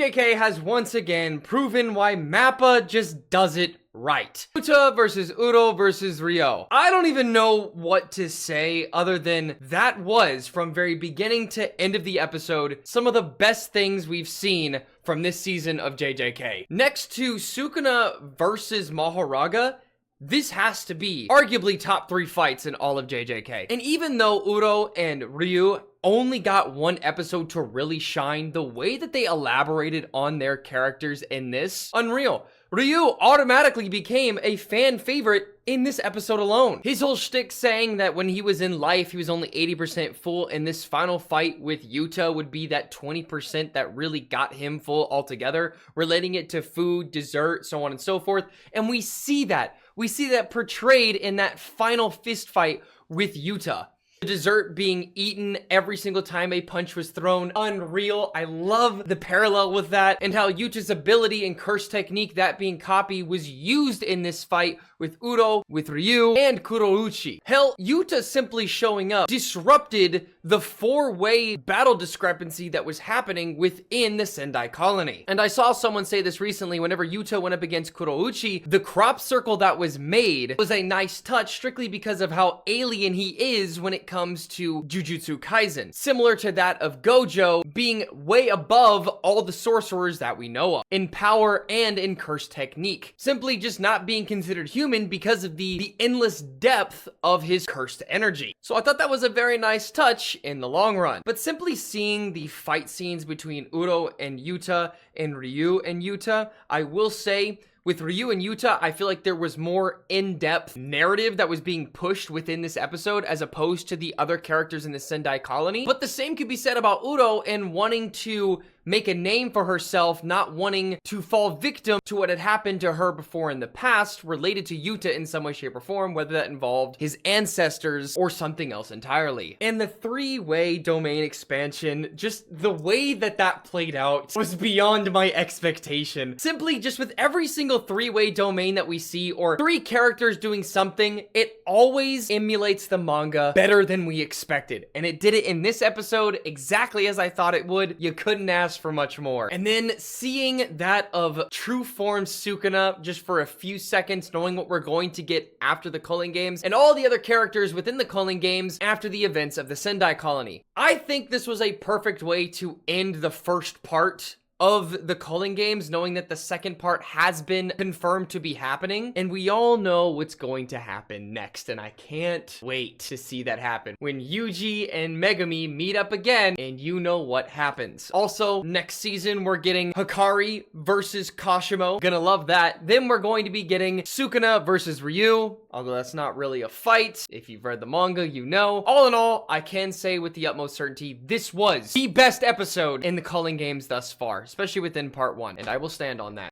JJK has once again proven why Mappa just does it right. Yuta versus Uro versus Ryo. I don't even know what to say other than that was, from very beginning to end of the episode, some of the best things we've seen from this season of JJK. Next to Sukuna versus Mahoraga, this has to be arguably top 3 fights in all of JJK. And even though Uro and Ryu only got one episode to really shine, the way that they elaborated on their characters in this, unreal. Ryu automatically became a fan favorite in this episode alone. His whole shtick saying that when he was in life, he was only 80% full, and this final fight with Yuta would be that 20% that really got him full altogether, relating it to food, dessert, so on and so forth. And we see that. We see that portrayed in that final fist fight with Yuta. The dessert being eaten every single time a punch was thrown. Unreal. I love the parallel with that, and how Yuta's ability and curse technique, that being copy, was used in this fight with Uro, with Ryu, and Kurouchi. Hell, Yuta simply showing up disrupted the 4-way battle discrepancy that was happening within the Sendai colony. And I saw someone say this recently, whenever Yuta went up against Kurouchi, the crop circle that was made was a nice touch strictly because of how alien he is when it comes to Jujutsu Kaisen. Similar to that of Gojo being way above all the sorcerers that we know of, in power and in curse technique. Simply just not being considered human because of the endless depth of his cursed energy. So I thought that was a very nice touch in the long run. But simply seeing the fight scenes between Uro and Yuta and Ryu and Yuta, I will say, with Ryu and Yuta, I feel like there was more in-depth narrative that was being pushed within this episode as opposed to the other characters in the Sendai colony. But the same could be said about Uro and wanting to make a name for herself, not wanting to fall victim to what had happened to her before in the past, related to Yuta in some way, shape, or form, whether that involved his ancestors or something else entirely. And the 3-way domain expansion, just the way that that played out was beyond my expectation. Simply just with every single 3-way domain that we see, or 3 characters doing something, it always emulates the manga better than we expected. And it did it in this episode exactly as I thought it would. You couldn't ask for much more. And then seeing that of true form Sukuna just for a few seconds, knowing what we're going to get after the Culling games, and all the other characters within the Culling games after the events of the Sendai colony. I think this was a perfect way to end the first part of the Culling games, knowing that the second part has been confirmed to be happening, and we all know what's going to happen next, and I can't wait to see that happen. When Yuji and Megumi meet up again, and you know what happens. Also, next season, we're getting Hikari versus Kashimo. Gonna love that. Then we're going to be getting Sukuna versus Ryu, although that's not really a fight. If you've read the manga, you know. All in all, I can say with the utmost certainty, this was the best episode in the Culling games thus far, especially within part 1, and I will stand on that.